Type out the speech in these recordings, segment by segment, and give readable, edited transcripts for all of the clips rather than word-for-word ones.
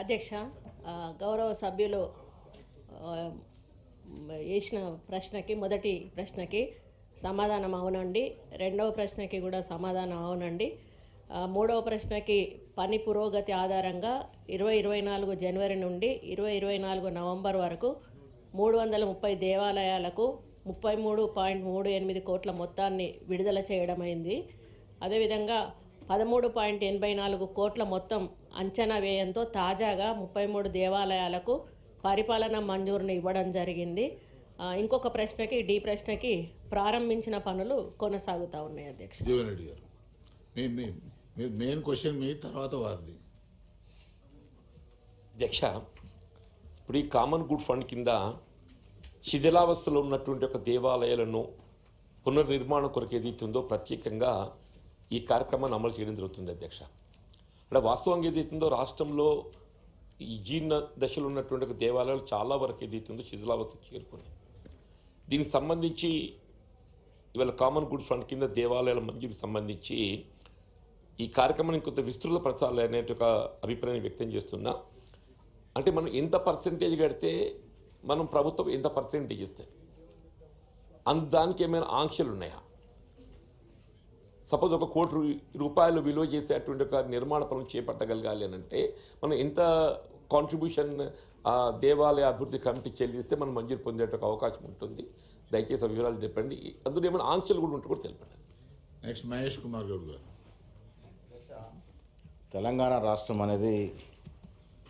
అధ్యక్ష, గౌరవ సభ్యులు వేసిన ప్రశ్నకి మొదటి ప్రశ్నకి సమాధానం అవునండి, రెండవ ప్రశ్నకి కూడా సమాధానం అవునండి, మూడవ ప్రశ్నకి పని పురోగతి ఆధారంగా 2024 జనవరి నుండి 2024 నవంబర్ వరకు 330 దేవాలయాలకు 33.38 కోట్ల మొత్తాన్ని విడుదల చేయడమైంది. అదేవిధంగా 13.84 కోట్ల మొత్తం అంచనా వ్యయంతో తాజాగా 33 దేవాలయాలకు పరిపాలన మంజూరుని ఇవ్వడం జరిగింది. ఇంకొక ప్రశ్నకి డి ప్రశ్నకి ప్రారంభించిన పనులు కొనసాగుతూ ఉన్నాయి. అధ్యక్ష, జీవన్ రెడ్డి గారు, మెయిన్ క్వశ్చన్ మీ తర్వాత వారిది. అధ్యక్ష, ఇప్పుడు ఈ కామన్ గుడ్ ఫండ్ కింద శిథిలావస్థలో ఉన్నటువంటి ఒక దేవాలయాలను పునర్నిర్మాణం కొరకు ఏదైతుందో ప్రత్యేకంగా ఈ కార్యక్రమాన్ని అమలు చేయడం జరుగుతుంది. అధ్యక్ష, అంటే వాస్తవంగా ఏదైతుందో రాష్ట్రంలో ఈ జీర్ణ దశలో ఉన్నటువంటి ఒక దేవాలయాలు చాలా వరకు ఏదైతుందో శిథిలావస్థకు చేరుకున్నాయి. దీనికి సంబంధించి ఇవాళ కామన్ గుడ్ ఫండ్ కింద దేవాలయాల మంజూరుకి సంబంధించి ఈ కార్యక్రమాన్ని కొంత విస్తృత పరచాలి అనే ఒక అభిప్రాయాన్ని వ్యక్తం చేస్తున్నా. అంటే మనం ఎంత పర్సెంటేజ్ కడితే మనం ప్రభుత్వం ఎంత పర్సెంటేజ్ ఇస్తాయి, దానికి ఏమైనా ఆంక్షలు ఉన్నాయా? సపోజ్ 1 కోటి రూపాయలు విలువ చేసేటువంటి ఒక నిర్మాణ పనులు చేపట్టగలగాలి అని అంటే మనం ఎంత కాంట్రిబ్యూషన్ దేవాలయ అభివృద్ధి కమిటీ చెల్లిస్తే మనం మంజూరు పొందే అవకాశం ఉంటుంది? దయచేసి వివరాలు చెప్పండి. అందులో ఏమైనా ఆంక్షలు కూడా ఉంటే కూడా తెలిపండి. నెక్స్ట్ మహేష్ కుమార్ గౌడ్ గారు. తెలంగాణ రాష్ట్రం అనేది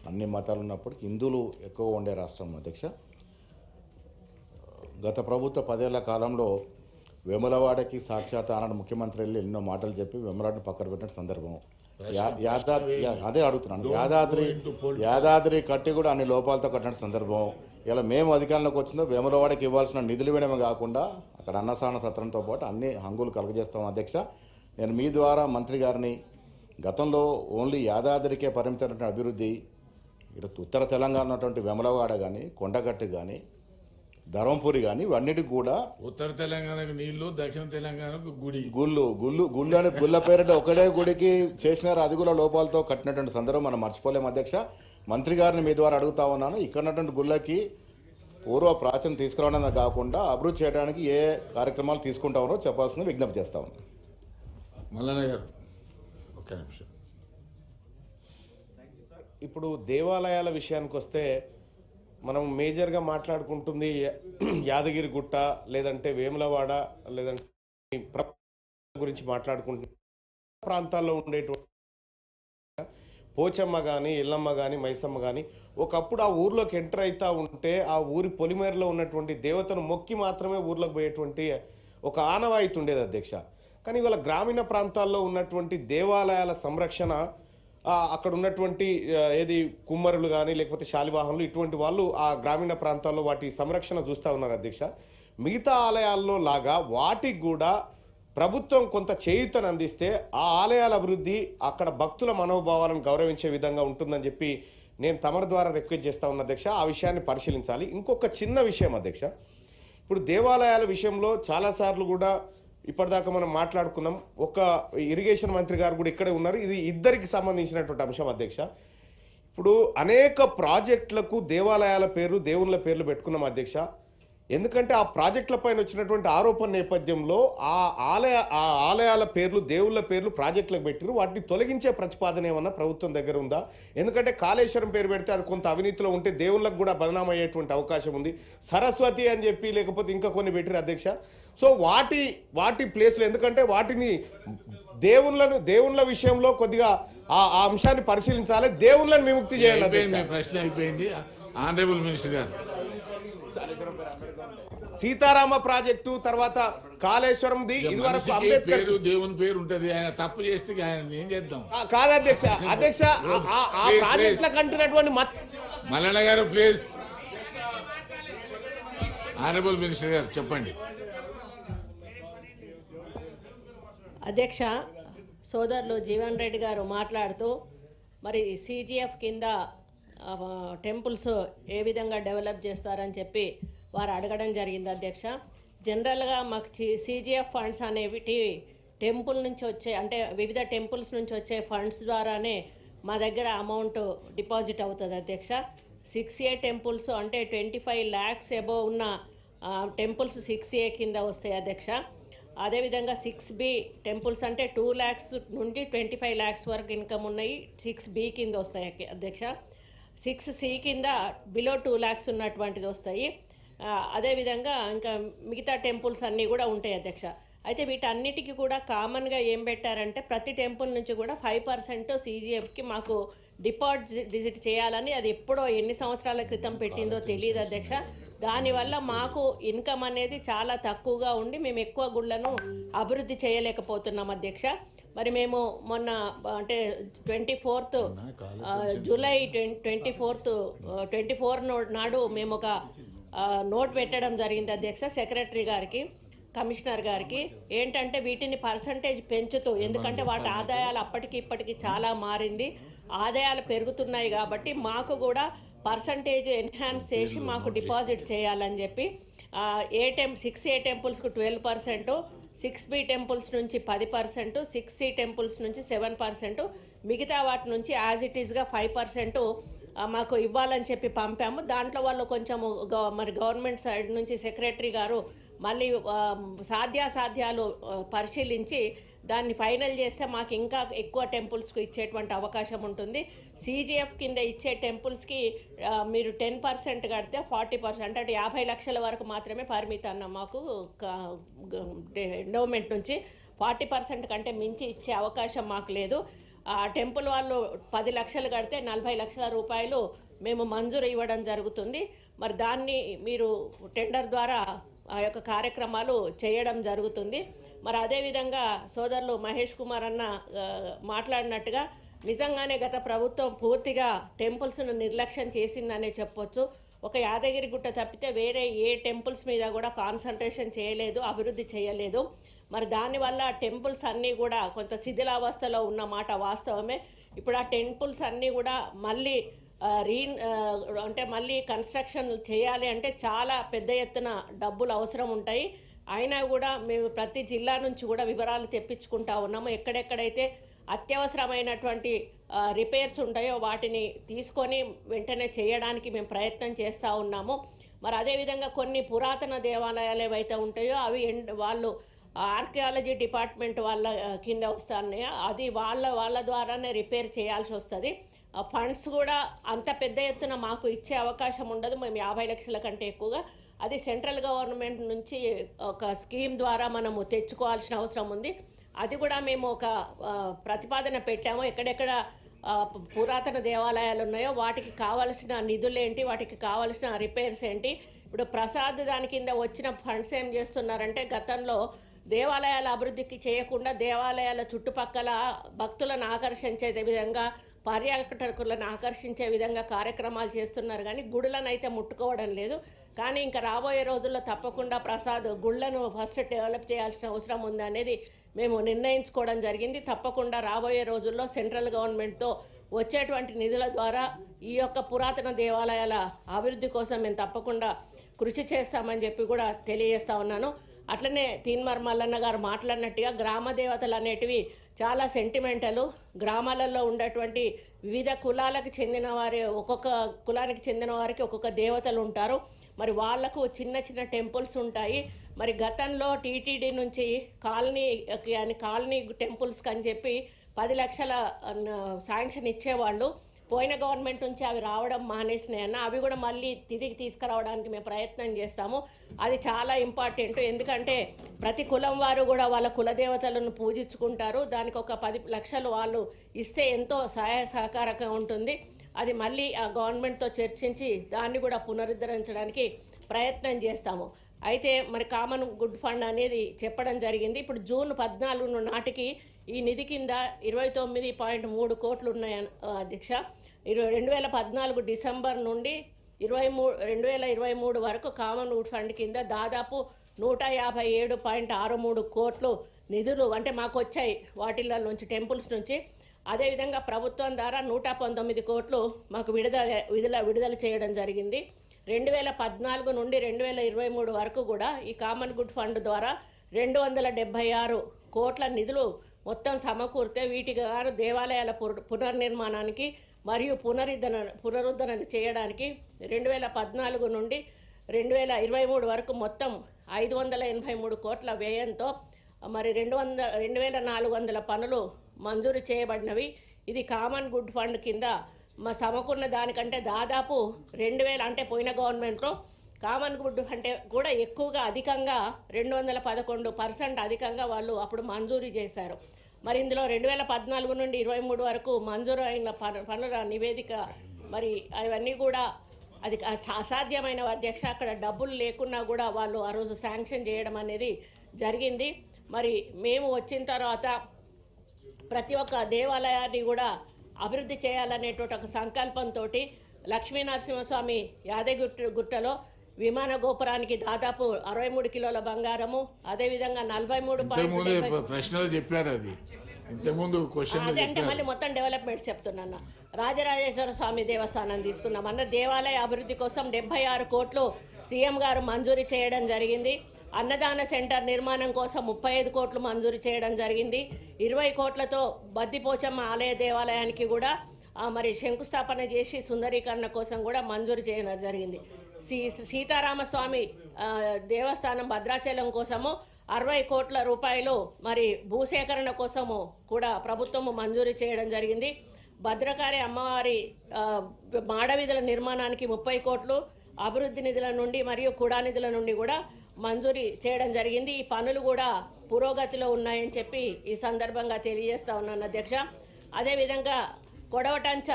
అన్ని మతాలు ఉన్నప్పటికీ హిందువులు ఎక్కువ ఉండే రాష్ట్రం. అధ్యక్ష, గత ప్రభుత్వ 10 ఏళ్ల కాలంలో వేములవాడకి సాక్షాత్ ఆనాడు ముఖ్యమంత్రి వెళ్ళి ఎన్నో మాటలు చెప్పి వేములవాడని పక్కన పెట్టిన సందర్భం. అదే అడుగుతున్నాను, యాదాద్రి కట్టి కూడా అన్ని లోపాలతో కట్టిన సందర్భం. ఇలా మేము అధికారంలోకి వచ్చిందో వేములవాడకి ఇవ్వాల్సిన నిధులు ఇవ్వడమే కాకుండా అక్కడ అన్నసాన సత్రంతో పాటు అన్ని హంగులు కలుగజేస్తాం. అధ్యక్ష, నేను మీ ద్వారా మంత్రి గారిని గతంలో ఓన్లీ యాదాద్రికే పరిమితమైన అభివృద్ధి ఇటు ఉత్తర తెలంగాణ ఉన్నటువంటి వేములవాడ కానీ, కొండగట్టు కానీ, ధర్మపురి కానీ ఇవన్నిటికి కూడా ఉత్తర తెలంగాణకు నీళ్లు, దక్షిణ తెలంగాణకు గుళ్ళు అని గుళ్ళ పేరిట ఒకటే గుడికి చేసినారు. అది కూడా లోపాలతో కట్టినటువంటి సందర్భం మనం మర్చిపోలేము. అధ్యక్ష, మంత్రి గారిని మీ ద్వారా అడుగుతా ఉన్నాను, ఇక్కడ ఉన్నటువంటి గుళ్ళకి పూర్వ ప్రాచీనం తీసుకురావడం కాకుండా అభివృద్ధి చేయడానికి ఏ కార్యక్రమాలు తీసుకుంటా ఉన్నారో చెప్పాల్సింది విజ్ఞప్తి చేస్తా ఉన్నాను. మల్లన్న గారు ఒక నిమిషం. ఇప్పుడు దేవాలయాల విషయానికి వస్తే మనం మేజర్గా మాట్లాడుకుంటుంది యాదగిరి గుట్ట, లేదంటే వేములవాడ, లేదంటే గురించి మాట్లాడుకుంటున్న ప్రాంతాల్లో ఉండేటువంటి పోచమ్మ కానీ, ఎల్లమ్మ కానీ, మైసమ్మ కానీ ఒకప్పుడు ఆ ఊర్లోకి ఎంటర్ అవుతూ ఉంటే ఆ ఊరి పొలిమేరలో ఉన్నటువంటి దేవతను మొక్కి మాత్రమే ఊర్లోకి పోయేటువంటి ఒక ఆనవాయితీ ఉండేది. అధ్యక్ష, కానీ ఇవాళ గ్రామీణ ప్రాంతాల్లో ఉన్నటువంటి దేవాలయాల సంరక్షణ, అక్కడ ఉన్నటువంటి ఏది కుమ్మరులు కానీ లేకపోతే శాలివాహనులు ఇటువంటి వాళ్ళు ఆ గ్రామీణ ప్రాంతాల్లో వాటి సంరక్షణ చూస్తూ ఉన్నారు. అధ్యక్ష, మిగతా ఆలయాల్లో లాగా వాటికి కూడా ప్రభుత్వం కొంత చేయూతను అందిస్తే ఆ ఆలయాల అభివృద్ధి అక్కడ భక్తుల మనోభావాలను గౌరవించే విధంగా ఉంటుందని చెప్పి నేను తమరి ద్వారా రిక్వెస్ట్ చేస్తా ఉన్నా. అధ్యక్ష, ఆ విషయాన్ని పరిశీలించాలి. ఇంకొక చిన్న విషయం అధ్యక్ష, ఇప్పుడు దేవాలయాల విషయంలో చాలాసార్లు కూడా ఇప్పటిదాకా మనం మాట్లాడుకున్నాం. ఒక ఇరిగేషన్ మంత్రి గారు కూడా ఇక్కడే ఉన్నారు. ఇది ఇద్దరికి సంబంధించినటువంటి అంశం. అధ్యక్ష, ఇప్పుడు అనేక ప్రాజెక్టులకు దేవాలయాల పేర్లు, దేవుళ్ళ పేర్లు పెట్టుకున్నాం. అధ్యక్ష, ఎందుకంటే ఆ ప్రాజెక్టుల పైన వచ్చినటువంటి ఆరోపణ నేపథ్యంలో ఆ ఆలయాల పేర్లు, దేవుళ్ళ పేర్లు ప్రాజెక్టులకు పెట్టిరు. వాటిని తొలగించే ప్రతిపాదన ఏమన్నా ప్రభుత్వం దగ్గర ఉందా? ఎందుకంటే కాళేశ్వరం పేరు పెడితే అది కొంత అవినీతిలో ఉంటే దేవుళ్ళకు కూడా బదనాం అయ్యేటువంటి అవకాశం ఉంది. సరస్వతి అని చెప్పి లేకపోతే ఇంకా కొన్ని పెట్టిరు. అధ్యక్ష, సో వాటి ప్లేస్లో, ఎందుకంటే వాటిని దేవుళ్ళ విషయంలో కొద్దిగా ఆ అంశాన్ని పరిశీలించాలి, దేవుళ్ళని విముక్తి చేయాలి. ప్రశ్న అయిపోయింది. ఆనరబుల్ మినిస్టర్ గారు. సీతారామ ప్రాజెక్టు తర్వాత కాళేశ్వరంది ఇదివరకు అంబేద్కర్ దేవుని పేరు ఉంటది, ఆయన తప్పు చేస్తే ఆయన ఏం చేద్దాం? కాదు అధ్యక్ష, ఆ ప్రాజెక్టులకు అంటున్నటువంటి Mallanna garu please. Honourable minister గారు చెప్పండి. అధ్యక్ష, సోదరులు జీవన్ రెడ్డి గారు మాట్లాడుతూ మరి సిజిఎఫ్ కింద టెంపుల్స్ ఏ విధంగా డెవలప్ చేస్తారని చెప్పి వారు అడగడం జరిగింది. అధ్యక్ష, జనరల్గా మాకు సిజిఎఫ్ ఫండ్స్ అనేవి టెంపుల్ నుంచి వచ్చే, అంటే వివిధ టెంపుల్స్ నుంచి వచ్చే ఫండ్స్ ద్వారానే మా దగ్గర అమౌంట్ డిపాజిట్ అవుతుంది అధ్యక్ష. 6A టెంపుల్స్ అంటే 25 lakhs అబోవ్ ఉన్న టెంపుల్స్ 6A కింద వస్తాయి అధ్యక్ష. అదేవిధంగా 6B టెంపుల్స్ అంటే 2 lakhs నుండి 25 lakhs వరకు ఇన్కమ్ ఉన్నాయి 6B కింద వస్తాయి అధ్యక్ష. 6C కింద బిలో 2 lakhs ఉన్నటువంటిది వస్తాయి. అదేవిధంగా ఇంకా మిగతా టెంపుల్స్ అన్నీ కూడా ఉంటాయి అధ్యక్ష. అయితే వీటన్నిటికీ కూడా కామన్గా ఏం పెట్టారంటే ప్రతి టెంపుల్ నుంచి కూడా 5% CGFకి మాకు డిపాజిట్ చేయాలని, అది ఎప్పుడో ఎన్ని సంవత్సరాల క్రితం పెట్టిందో తెలియదు అధ్యక్ష. దానివల్ల మాకు ఇన్కమ్ అనేది చాలా తక్కువగా ఉండి మేము ఎక్కువ గుళ్ళను అభివృద్ధి చేయలేకపోతున్నాం అధ్యక్ష. మరి మేము మొన్న అంటే 24th జూలై 24 నాడు మేము ఒక నోట్ పెట్టడం జరిగింది అధ్యక్ష సెక్రటరీ గారికి, కమిషనర్ గారికి. ఏంటంటే వీటిని పర్సంటేజ్ పెంచుతూ, ఎందుకంటే వాటి ఆదాయాలు అప్పటికి ఇప్పటికి చాలా మారింది, ఆదాయాలు పెరుగుతున్నాయి కాబట్టి మాకు కూడా పర్సంటేజ్ ఎన్హాన్స్ చేసి మాకు డిపాజిట్ చేయాలని చెప్పి 6A టెంపుల్స్కు 12%, 6B టెంపుల్స్ నుంచి 10%, 6C టెంపుల్స్ నుంచి 7%, మిగతా వాటి నుంచి యాజ్ ఇట్ ఈస్గా 5% మాకు ఇవ్వాలని చెప్పి పంపాము. దాంట్లో వాళ్ళు కొంచెము మరి గవర్నమెంట్ సైడ్ నుంచి సెక్రటరీ గారు మళ్ళీ సాధ్యాసాధ్యాలు పరిశీలించి దాన్ని ఫైనల్ చేస్తే మాకు ఇంకా ఎక్కువ టెంపుల్స్కి ఇచ్చేటువంటి అవకాశం ఉంటుంది. CGF కింద ఇచ్చే టెంపుల్స్కి మీరు 10% కడితే 40% అంటే 50 లక్షల వరకు మాత్రమే పరిమితాన్న మాకు ఎండోమెంట్ నుంచి. 40% కంటే మించి ఇచ్చే అవకాశం మాకు లేదు. టెంపుల్ వాళ్ళు 10 లక్షలు కడితే 40 లక్షల రూపాయలు మేము మంజూరు ఇవ్వడం జరుగుతుంది. మరి దాన్ని మీరు టెండర్ ద్వారా ఆ యొక్క కార్యక్రమాలు చేయడం జరుగుతుంది. మరి అదేవిధంగా సోదరులు మహేష్ కుమార్ అన్న మాట్లాడినట్టుగా నిజంగానే గత ప్రభుత్వం పూర్తిగా టెంపుల్స్ను నిర్లక్ష్యం చేసిందనే చెప్పొచ్చు. ఒక యాదగిరిగుట్ట తప్పితే వేరే ఏ టెంపుల్స్ మీద కూడా కాన్సన్ట్రేషన్ చేయలేదు, అభివృద్ధి చేయలేదు. మరి దానివల్ల టెంపుల్స్ అన్నీ కూడా కొంత శిథిలావస్థలో ఉన్న మాట వాస్తవమే. ఇప్పుడు ఆ టెంపుల్స్ అన్నీ కూడా మళ్ళీ అంటే మళ్ళీ కన్స్ట్రక్షన్ చేయాలి అంటే చాలా పెద్ద ఎత్తున డబ్బులు అవసరం ఉంటాయి. అయినా కూడా మేము ప్రతి జిల్లా నుంచి కూడా వివరాలు తెప్పించుకుంటా ఉన్నాము. ఎక్కడెక్కడైతే అత్యవసరమైనటువంటి రిపేర్స్ ఉంటాయో వాటిని తీసుకొని వెంటనే చేయడానికి మేము ప్రయత్నం చేస్తూ ఉన్నాము. మరి అదేవిధంగా కొన్ని పురాతన దేవాలయాలు ఏవైతే ఉంటాయో అవి వాళ్ళు ఆర్కియాలజీ డిపార్ట్మెంట్ వాళ్ళ కింద వస్తున్నాయో అది వాళ్ళ ద్వారానే రిపేర్ చేయాల్సి వస్తుంది. ఫండ్స్ కూడా అంత పెద్ద ఎత్తున మాకు ఇచ్చే అవకాశం ఉండదు. మేము 50 లక్షల కంటే ఎక్కువగా అది సెంట్రల్ గవర్నమెంట్ నుంచి ఒక స్కీమ్ ద్వారా మనము తెచ్చుకోవాల్సిన అవసరం ఉంది. అది కూడా మేము ఒక ప్రతిపాదన పెట్టాము. ఎక్కడెక్కడ పురాతన దేవాలయాలు ఉన్నాయో వాటికి కావాల్సిన నిధులు ఏంటి, వాటికి కావాల్సిన రిపేర్స్ ఏంటి. ఇప్పుడు ప్రసాద్ దాని కింద వచ్చిన ఫండ్స్ ఏం చేస్తున్నారంటే గతంలో దేవాలయాల అభివృద్ధికి చేయకుండా దేవాలయాల చుట్టుపక్కల భక్తులను ఆకర్షించే విధంగా, పర్యాటకులను ఆకర్షించే విధంగా కార్యక్రమాలు చేస్తున్నారు కానీ గుడులను అయితే ముట్టుకోవడం లేదు. కానీ ఇంకా రాబోయే రోజుల్లో తప్పకుండా ప్రసాద్ గుళ్ళను ఫస్ట్ డెవలప్ చేయాల్సిన అవసరం ఉంది అనేది మేము నిర్ణయించుకోవడం జరిగింది. తప్పకుండా రాబోయే రోజుల్లో సెంట్రల్ గవర్నమెంట్తో వచ్చేటువంటి నిధుల ద్వారా ఈ యొక్క పురాతన దేవాలయాల అభివృద్ధి కోసం మేము తప్పకుండా కృషి చేస్తామని చెప్పి కూడా తెలియజేస్తా ఉన్నాను. అట్లనే తీన్మార్ మల్లన్న గారు మాట్లాడినట్టుగా గ్రామ దేవతలు అనేటివి చాలా సెంటిమెంటలు. గ్రామాలలో ఉండేటువంటి వివిధ కులాలకు చెందిన వారి, ఒక్కొక్క కులానికి చెందిన వారికి ఒక్కొక్క దేవతలు ఉంటారు. మరి వాళ్లకు చిన్న చిన్న టెంపుల్స్ ఉంటాయి. మరి గతంలో టీటీడీ నుంచి కాలనీ టెంపుల్స్కి అని చెప్పి 10 లక్షల శాంక్షన్ ఇచ్చేవాళ్ళు. పోయిన గవర్నమెంట్ నుంచి అవి రావడం మానేసినాయన్న, అవి కూడా మళ్ళీ తిరిగి తీసుకురావడానికి మేము ప్రయత్నం చేస్తాము. అది చాలా ఇంపార్టెంట్. ఎందుకంటే ప్రతి కులం వారు కూడా వాళ్ళ కులదేవతలను పూజించుకుంటారు. దానికి ఒక 10 లక్షలు వాళ్ళు ఇస్తే ఎంతో సహాయ సహకారంగా ఉంటుంది. అది మళ్ళీ ఆ గవర్నమెంట్తో చర్చించి దాన్ని కూడా పునరుద్ధరించడానికి ప్రయత్నం చేస్తాము. అయితే మరి కామన్ గుడ్ ఫండ్ అనేది చెప్పడం జరిగింది. ఇప్పుడు జూన్ 14 నాటికి ఈ నిధి కింద 29.3 కోట్లు ఉన్నాయి అధ్యక్ష. 2014 డిసెంబర్ నుండి 2023 వరకు కామన్ గుడ్ ఫండ్ కింద దాదాపు 157.63 కోట్లు నిధులు అంటే మాకు వచ్చాయి వాటిల నుంచి, టెంపుల్స్ నుంచి. అదేవిధంగా ప్రభుత్వం ద్వారా 119 కోట్లు మాకు విడుదల చేయడం జరిగింది. 2014 నుండి 2023 వరకు కూడా ఈ కామన్ గుడ్ ఫండ్ ద్వారా 276 కోట్ల నిధులు మొత్తం సమకూరితే వీటికి గాను దేవాలయాల పునర్నిర్మాణానికి మరియు పునరుద్ధరణ చేయడానికి 2014 నుండి 2023 వరకు మొత్తం 583 కోట్ల వ్యయంతో మరి 2400 పనులు మంజూరు చేయబడినవి. ఇది కామన్ గుడ్ ఫండ్ కింద సమకూరిన దానికంటే దాదాపు 2000 అంటే పోయిన గవర్నమెంట్లో కామన్ గుడ్ అంటే కూడా ఎక్కువగా అధికంగా 211% అధికంగా వాళ్ళు అప్పుడు మంజూరు చేశారు. మరి ఇందులో 2014 నుండి 23 వరకు మంజూరు అయిన పనుల నివేదిక మరి అవన్నీ కూడా అది అసాధ్యమైన అధ్యక్ష. అక్కడ డబ్బులు లేకున్నా కూడా వాళ్ళు ఆ రోజు శాంక్షన్ చేయడం అనేది జరిగింది. మరి మేము వచ్చిన తర్వాత ప్రతి ఒక్క దేవాలయాన్ని కూడా అభివృద్ధి చేయాలనేటువంటి ఒక సంకల్పంతో లక్ష్మీనరసింహస్వామి యాదగిరిగుట్టలో విమాన గోపురానికి దాదాపు 63 కిలోల బంగారము, అదేవిధంగా 43 ప్రశ్నలు చెప్పారు. అది ఇంతకుముందు క్వశ్చన్ అదంటే మళ్ళీ మొత్తం డెవలప్మెంట్స్ చెప్తున్నా. రాజరాజేశ్వర స్వామి దేవస్థానం తీసుకున్నాం అన్న దేవాలయ అభివృద్ధి కోసం 76 కోట్లు సీఎం గారు మంజూరు చేయడం జరిగింది. అన్నదాన సెంటర్ నిర్మాణం కోసం 35 కోట్లు మంజూరు చేయడం జరిగింది. 20 కోట్లతో బద్దిపోచమ్మ ఆలయ దేవాలయానికి కూడా మరి శంకుస్థాపన చేసి సుందరీకరణ కోసం కూడా మంజూరు చేయడం జరిగింది. సీతారామస్వామి దేవస్థానం భద్రాచలం కోసము 60 కోట్ల రూపాయలు మరి భూసేకరణ కోసము కూడా ప్రభుత్వము మంజూరు చేయడం జరిగింది. భద్రకాళి అమ్మవారి మాడవీధుల నిర్మాణానికి 30 కోట్లు అభివృద్ధి నిధుల నుండి మరియు కుడా నిధుల నుండి కూడా మంజూరీ చేయడం జరిగింది. ఈ పనులు కూడా పురోగతిలో ఉన్నాయని చెప్పి ఈ సందర్భంగా తెలియజేస్తా ఉన్నాను అధ్యక్ష. అదేవిధంగా కొడవటంచ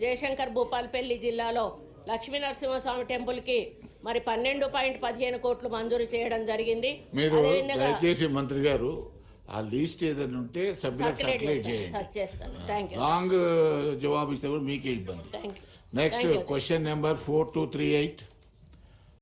జయశంకర్ భూపాల్పల్లి జిల్లాలో లక్ష్మీనరసింహస్వామి టెంపుల్కి మరి 12.15 కోట్లు మంజూరు చేయడం జరిగింది. మీరు దయచేసి మంత్రి గారు ఆ లిస్ట్ ఏదైనా ఉంటే సభ్యులకు సర్క్యులేట్ చేయండి. రాంగ్ జవాబు ఇస్తే కూడా మీకే ఇబ్బంది. Next question number 4238.